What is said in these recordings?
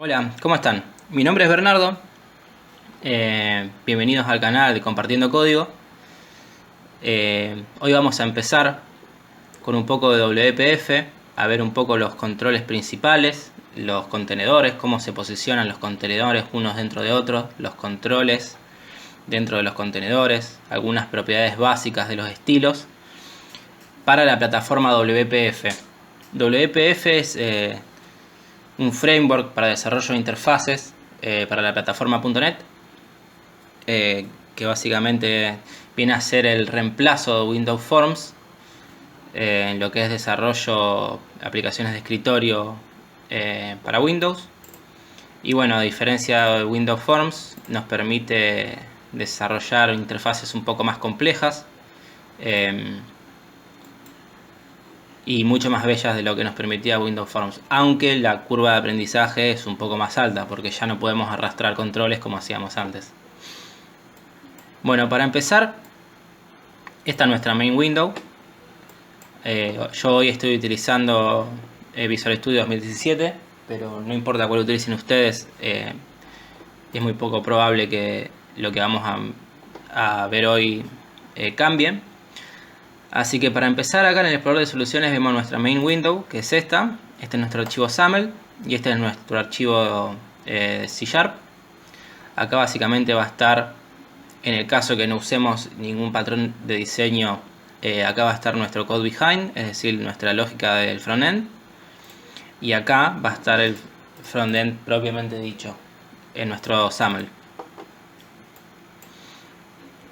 Hola, ¿cómo están? Mi nombre es Bernardo. Bienvenidos al canal de Compartiendo Código. Hoy vamos a empezar con un poco de WPF, a ver un poco los controles principales, los contenedores, cómo se posicionan los contenedores unos dentro de otros, los controles dentro de los contenedores, algunas propiedades básicas de los estilos para la plataforma WPF. WPF es un framework para desarrollo de interfaces para la plataforma .NET, que básicamente viene a ser el reemplazo de Windows Forms en lo que es desarrollo de aplicaciones de escritorio para Windows. Y bueno, a diferencia de Windows Forms, nos permite desarrollar interfaces un poco más complejas y mucho más bellas de lo que nos permitía Windows Forms, aunque la curva de aprendizaje es un poco más alta porque ya no podemos arrastrar controles como hacíamos antes. Bueno, para empezar, esta es nuestra main window. Yo hoy estoy utilizando Visual Studio 2017, pero no importa cuál utilicen ustedes, es muy poco probable que lo que vamos a ver hoy cambie. Así que para empezar, acá en el explorador de soluciones vemos nuestra main window, que es esta. Este es nuestro archivo SAML y este es nuestro archivo C#. Acá básicamente va a estar, en el caso que no usemos ningún patrón de diseño, acá va a estar nuestro code behind, es decir, nuestra lógica del frontend. Y acá va a estar el frontend propiamente dicho, en nuestro SAML.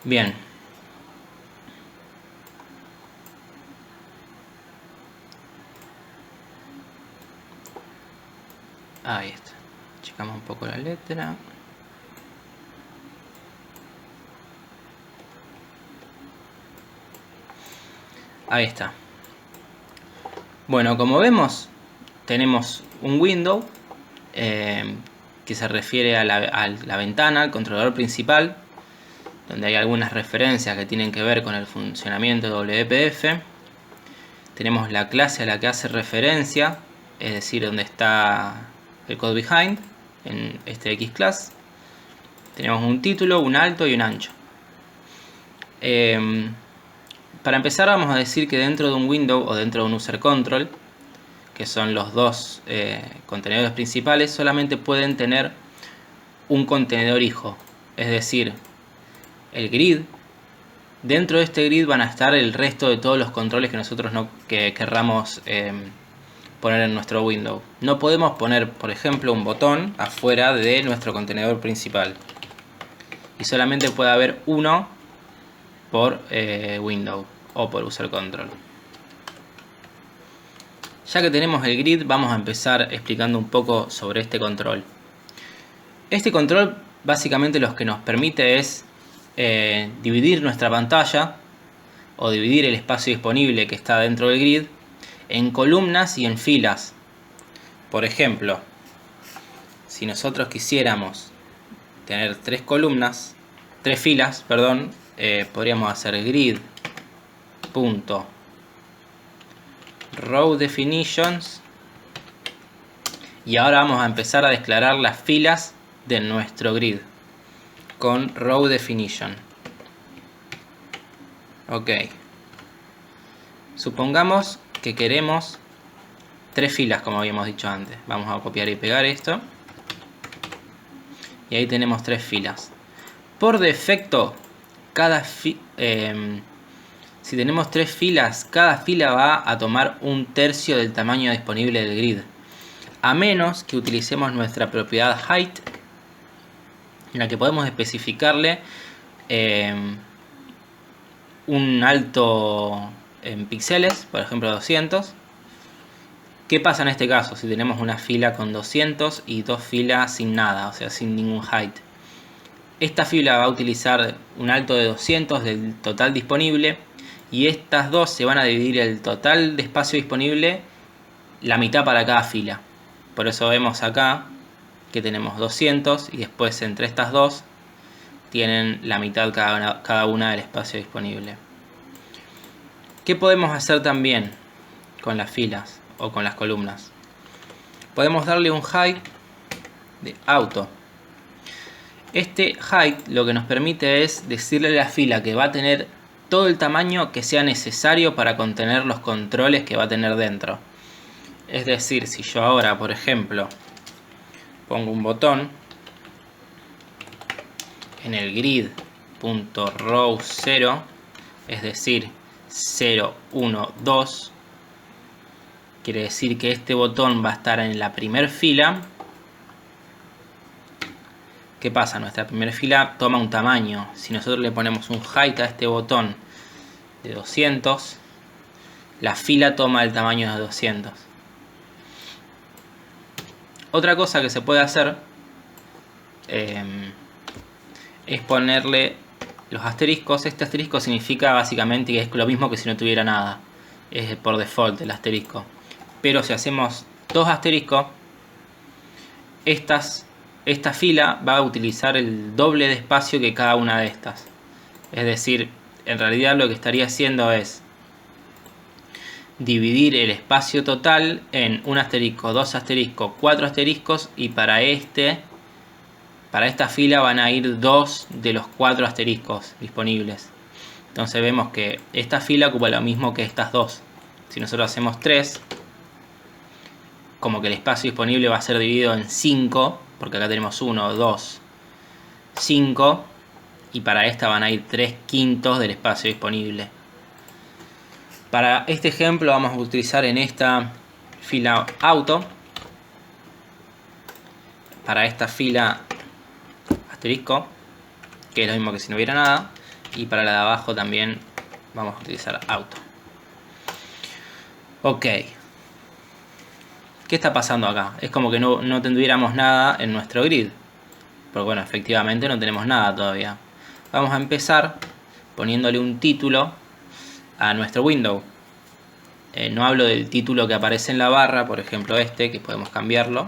Bien. Ahí está. Checamos un poco la letra. Ahí está. Bueno, como vemos, tenemos un window que se refiere a la ventana, al controlador principal, donde hay algunas referencias que tienen que ver con el funcionamiento de WPF. Tenemos la clase a la que hace referencia, es decir, donde está el code behind, en este Xclass. Tenemos un título, un alto y un ancho. Para empezar, vamos a decir que dentro de un window o dentro de un user control, que son los dos contenedores principales, solamente pueden tener un contenedor hijo, es decir, el grid. Dentro de este grid van a estar el resto de todos los controles que nosotros querramos poner en nuestro window. No podemos poner, por ejemplo, un botón afuera de nuestro contenedor principal, y solamente puede haber uno por window o por user control. Ya que tenemos el grid, vamos a empezar explicando un poco sobre este control. Este control básicamente lo que nos permite es dividir nuestra pantalla o dividir el espacio disponible que está dentro del grid en columnas y en filas. Por ejemplo, si nosotros quisiéramos tener tres filas, podríamos hacer grid.row definitions, y ahora vamos a empezar a declarar las filas de nuestro grid con row definition. Ok, supongamos que queremos tres filas, como habíamos dicho antes. Vamos a copiar y pegar esto, y ahí tenemos tres filas. Por defecto, si tenemos tres filas, cada fila va a tomar un tercio del tamaño disponible del grid, a menos que utilicemos nuestra propiedad height, en la que podemos especificarle un alto en píxeles, por ejemplo 200. ¿Qué pasa en este caso si tenemos una fila con 200 y dos filas sin nada, o sea, sin ningún height? Esta fila va a utilizar un alto de 200 del total disponible, y estas dos se van a dividir el total de espacio disponible la mitad para cada fila. Por eso vemos acá que tenemos 200 y después entre estas dos tienen la mitad cada una del espacio disponible. ¿Qué podemos hacer también con las filas o con las columnas? Podemos darle un height de auto. Este height lo que nos permite es decirle a la fila que va a tener todo el tamaño que sea necesario para contener los controles que va a tener dentro. Es decir, si yo ahora, por ejemplo, pongo un botón en el grid.row 0, es decir, 0, 1, 2, quiere decir que este botón va a estar en la primera fila. ¿Qué pasa? Nuestra primera fila toma un tamaño. Si nosotros le ponemos un height a este botón de 200, la fila toma el tamaño de 200. Otra cosa que se puede hacer es ponerle los asteriscos. Este asterisco significa básicamente que es lo mismo que si no tuviera nada. Es por default el asterisco. Pero si hacemos dos asteriscos, esta fila va a utilizar el doble de espacio que cada una de estas. Es decir, en realidad lo que estaría haciendo es dividir el espacio total en un asterisco, dos asteriscos, cuatro asteriscos, y para esta fila van a ir dos de los cuatro asteriscos disponibles. Entonces vemos que esta fila ocupa lo mismo que estas dos. Si nosotros hacemos 3, como que el espacio disponible va a ser dividido en 5, porque acá tenemos 1, 2, 5, y para esta van a ir 3/5 del espacio disponible. Para este ejemplo vamos a utilizar en esta fila auto, para esta fila asterisco, que es lo mismo que si no hubiera nada, y para la de abajo también vamos a utilizar auto. Ok. ¿Qué está pasando acá? Es como que no tendríamos nada en nuestro grid. Porque bueno, efectivamente no tenemos nada todavía. Vamos a empezar poniéndole un título a nuestro window. No hablo del título que aparece en la barra, por ejemplo este, que podemos cambiarlo.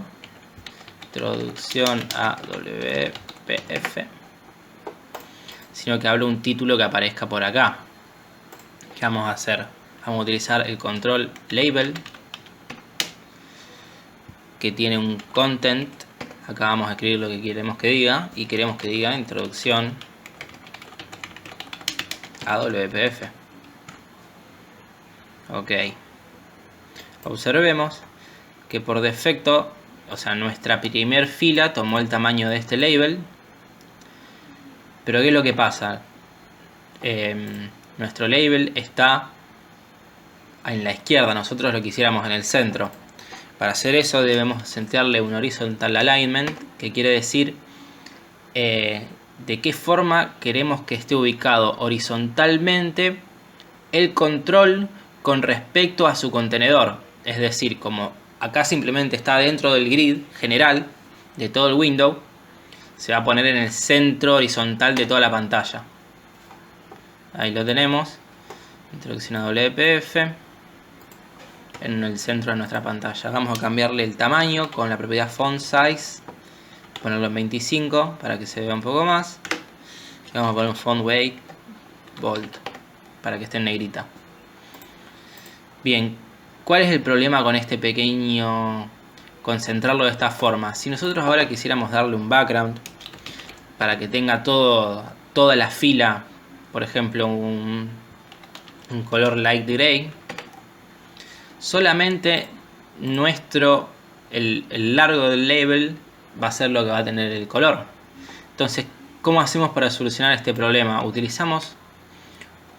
Introducción a WPF. Sino que hablo de un título que aparezca por acá. ¿Qué vamos a hacer? Vamos a utilizar el control label, que tiene un content. Acá vamos a escribir lo que queremos que diga, y queremos que diga introducción a WPF. Ok. Observemos que por defecto, o sea, nuestra primer fila tomó el tamaño de este label. Pero ¿qué es lo que pasa? Nuestro label está en la izquierda, nosotros lo quisiéramos en el centro. Para hacer eso debemos centrarle un horizontal alignment, que quiere decir de qué forma queremos que esté ubicado horizontalmente el control con respecto a su contenedor. Es decir, como acá simplemente está dentro del grid general de todo el window, se va a poner en el centro horizontal de toda la pantalla. Ahí lo tenemos. Introducción a WPF. En el centro de nuestra pantalla. Vamos a cambiarle el tamaño con la propiedad font size. Ponerlo en 25 para que se vea un poco más. Y vamos a poner un font weight bold para que esté en negrita. Bien, ¿cuál es el problema con este pequeño concentrarlo de esta forma? Si nosotros ahora quisiéramos darle un background para que tenga toda la fila, por ejemplo un color light gray, solamente el largo del label va a ser lo que va a tener el color. Entonces, ¿cómo hacemos para solucionar este problema? Utilizamos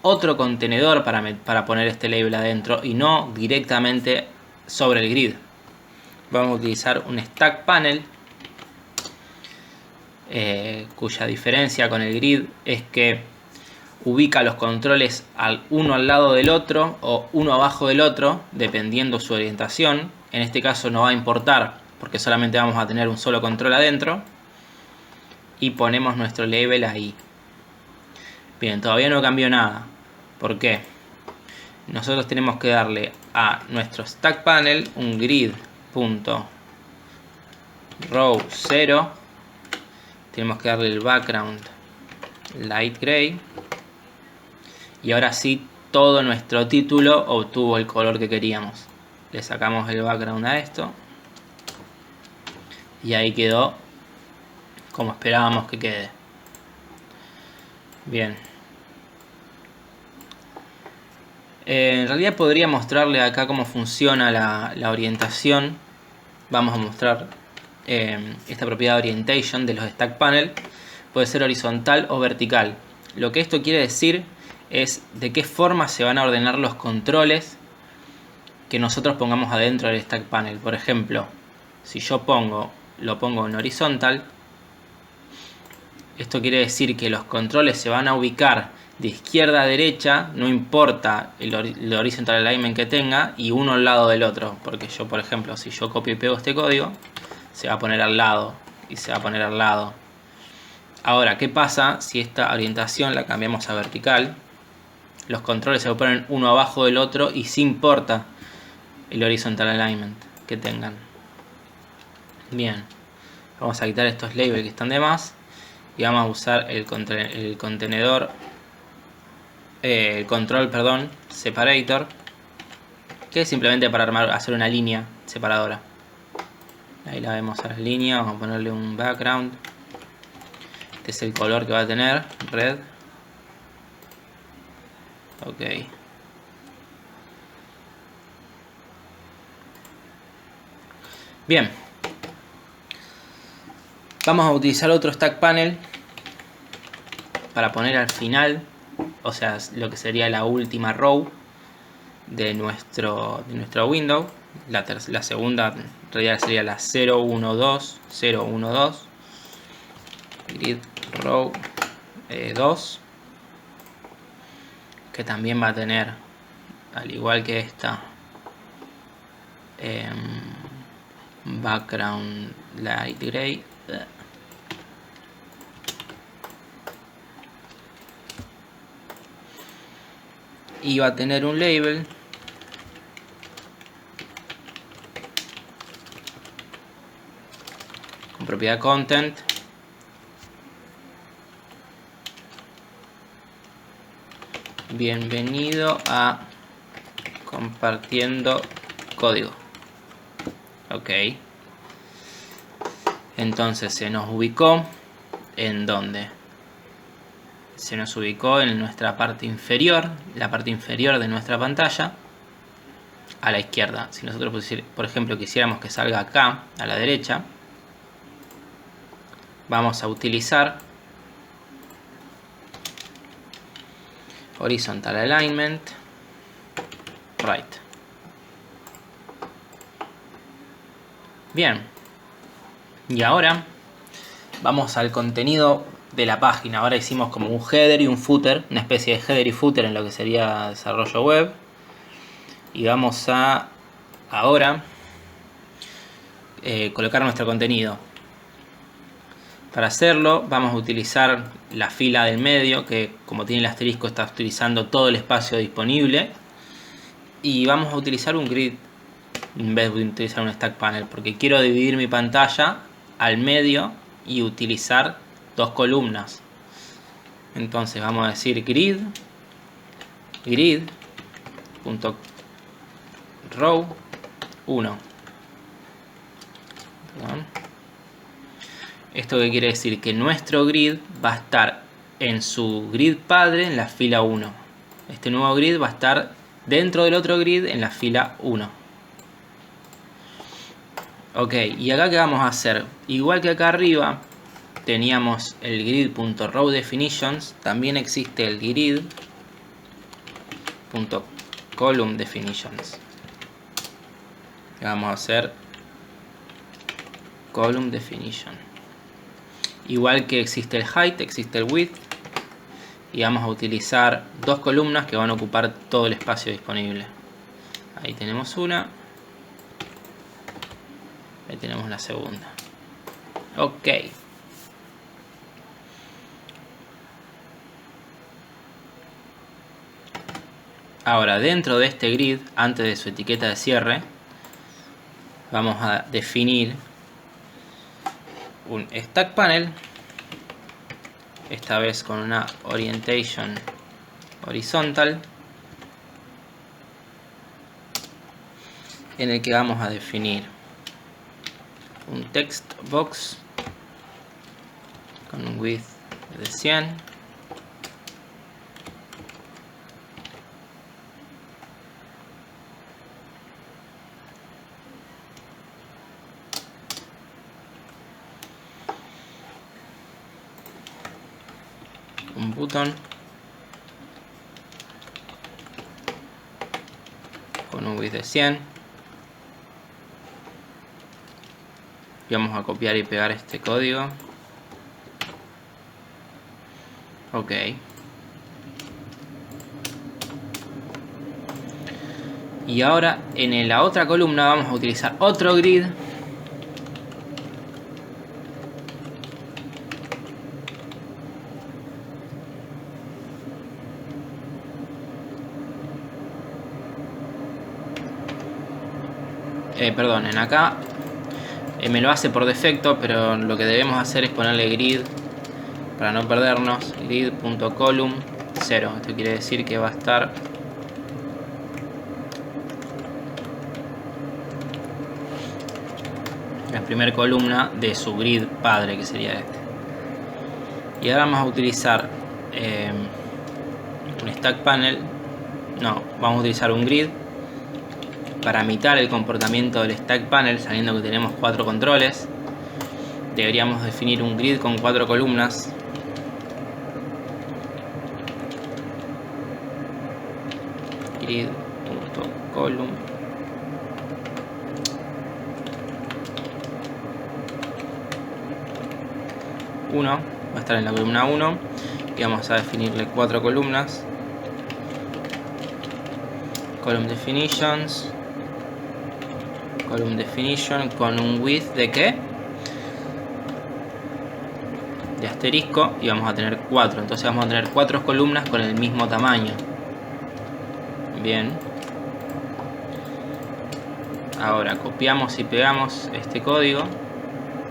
otro contenedor para poner este label adentro y no directamente sobre el grid. Vamos a utilizar un stack panel, cuya diferencia con el grid es que ubica los controles uno al lado del otro o uno abajo del otro, dependiendo su orientación. En este caso no va a importar porque solamente vamos a tener un solo control adentro. Y ponemos nuestro label ahí. Bien, todavía no cambió nada. ¿Por qué? Nosotros tenemos que darle a nuestro stack panel un grid.row 0. Tenemos que darle el background light gray. Y ahora sí, todo nuestro título obtuvo el color que queríamos. Le sacamos el background a esto. Y ahí quedó como esperábamos que quede. Bien. En realidad podría mostrarle acá cómo funciona la orientación. Vamos a mostrar esta propiedad orientation de los stack panel. Puede ser horizontal o vertical. Lo que esto quiere decir es de qué forma se van a ordenar los controles que nosotros pongamos adentro del stack panel. Por ejemplo, si yo lo pongo en horizontal, esto quiere decir que los controles se van a ubicar de izquierda a derecha, no importa el horizontal alignment que tenga, y uno al lado del otro. Porque yo, por ejemplo, si yo copio y pego este código, se va a poner al lado y se va a poner al lado. Ahora, ¿qué pasa si esta orientación la cambiamos a vertical? Los controles se ponen uno abajo del otro y sí importa el horizontal alignment que tengan. Bien, vamos a quitar estos labels que están de más y vamos a usar el control separator, que es simplemente para hacer una línea separadora. Ahí la vemos a la línea, vamos a ponerle un background. Este es el color que va a tener, red. Ok. Bien. Vamos a utilizar otro stack panel para poner al final, o sea, lo que sería la última row de nuestra window. La segunda en realidad sería la 012, 012, grid row 2, que también va a tener, al igual que esta, background light gray. Y va a tener un label con propiedad content, bienvenido a compartiendo código. Ok, entonces se nos ubicó en donde se nos ubicó en nuestra parte inferior, la parte inferior de nuestra pantalla, a la izquierda. Si nosotros, por ejemplo, quisiéramos que salga acá a la derecha, vamos a utilizar horizontal alignment right. Bien, y ahora vamos al contenido de la página. Ahora hicimos como un header y un footer, una especie de header y footer en lo que sería desarrollo web. Y vamos a ahora colocar nuestro contenido. Para hacerlo vamos a utilizar la fila del medio, que como tiene el asterisco está utilizando todo el espacio disponible. Y vamos a utilizar un grid en vez de utilizar un stack panel, porque quiero dividir mi pantalla al medio y utilizar dos columnas. Entonces vamos a decir grid.row 1. ¿Esto qué quiere decir? Que nuestro grid va a estar en su grid padre en la fila 1. Este nuevo grid va a estar dentro del otro grid en la fila 1. Ok, y acá ¿qué vamos a hacer? Igual que acá arriba teníamos el grid.rowDefinitions, también existe el grid.columnDefinitions. Vamos a hacer column definition. Igual que existe el height, existe el width. Y vamos a utilizar dos columnas que van a ocupar todo el espacio disponible. Ahí tenemos una. Ahí tenemos la segunda. Ok. Ahora, dentro de este grid, antes de su etiqueta de cierre, vamos a definir un stack panel, esta vez con una orientation horizontal, en el que vamos a definir un text box con un width de 100. Un botón con un width de 100 y vamos a copiar y pegar este código. Ok, y ahora en la otra columna vamos a utilizar otro grid perdón, en acá me lo hace por defecto, pero lo que debemos hacer es ponerle grid para no perdernos. Grid.column 0. Esto quiere decir que va a estar la primera columna de su grid padre, que sería este. Y ahora vamos a utilizar un stack panel. No, vamos a utilizar un grid para imitar el comportamiento del stack panel, sabiendo que tenemos 4 controles. Deberíamos definir un grid con 4 columnas. Grid.column. Va a estar en la columna 1 y vamos a definirle 4 columnas. Column definitions. Column definition con un width de ¿qué? De asterisco, y vamos a tener 4. Entonces vamos a tener 4 columnas con el mismo tamaño. Bien. Ahora copiamos y pegamos este código.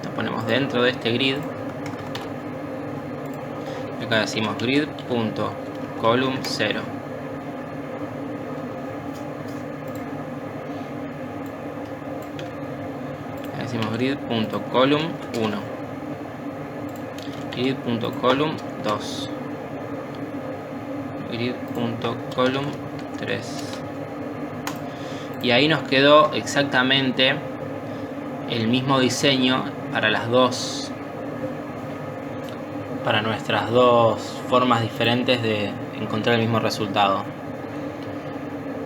Lo ponemos dentro de este grid. Acá decimos grid.column 0. Decimos grid.column 1. Grid.column 2. Grid.column 3. Y ahí nos quedó exactamente el mismo diseño para las dos, para nuestras dos formas diferentes de encontrar el mismo resultado.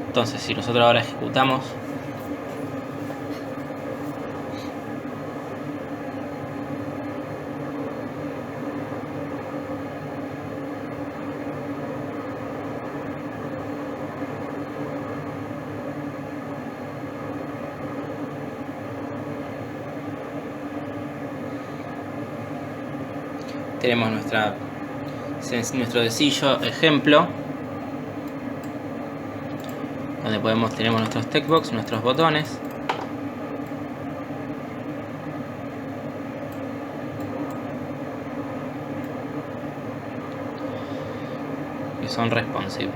Entonces, si nosotros ahora ejecutamos, tenemos nuestro sencillo ejemplo donde tenemos nuestros textbox, nuestros botones, que son responsive.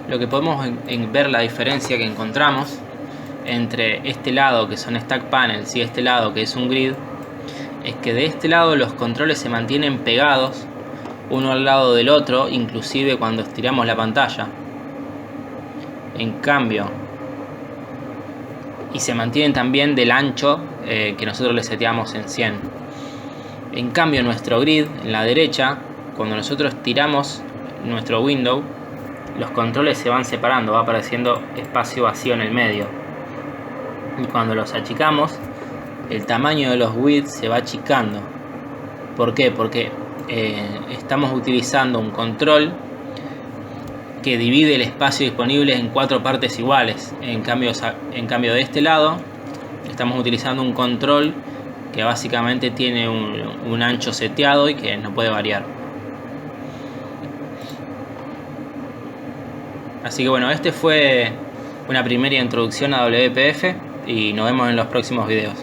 Lo que podemos ver la diferencia que encontramos entre este lado, que son stack panels, y este lado, que es un grid, es que de este lado los controles se mantienen pegados uno al lado del otro, inclusive cuando estiramos la pantalla. En cambio, y se mantienen también del ancho que nosotros le seteamos en 100. En cambio, nuestro grid en la derecha, cuando nosotros tiramos nuestro window, los controles se van separando, va apareciendo espacio vacío en el medio. Y cuando los achicamos, el tamaño de los widths se va achicando. ¿Por qué? Porque estamos utilizando un control que divide el espacio disponible en 4 partes iguales. En cambio de este lado, estamos utilizando un control que básicamente tiene un ancho seteado y que no puede variar. Así que bueno, este fue una primera introducción a WPF y nos vemos en los próximos videos.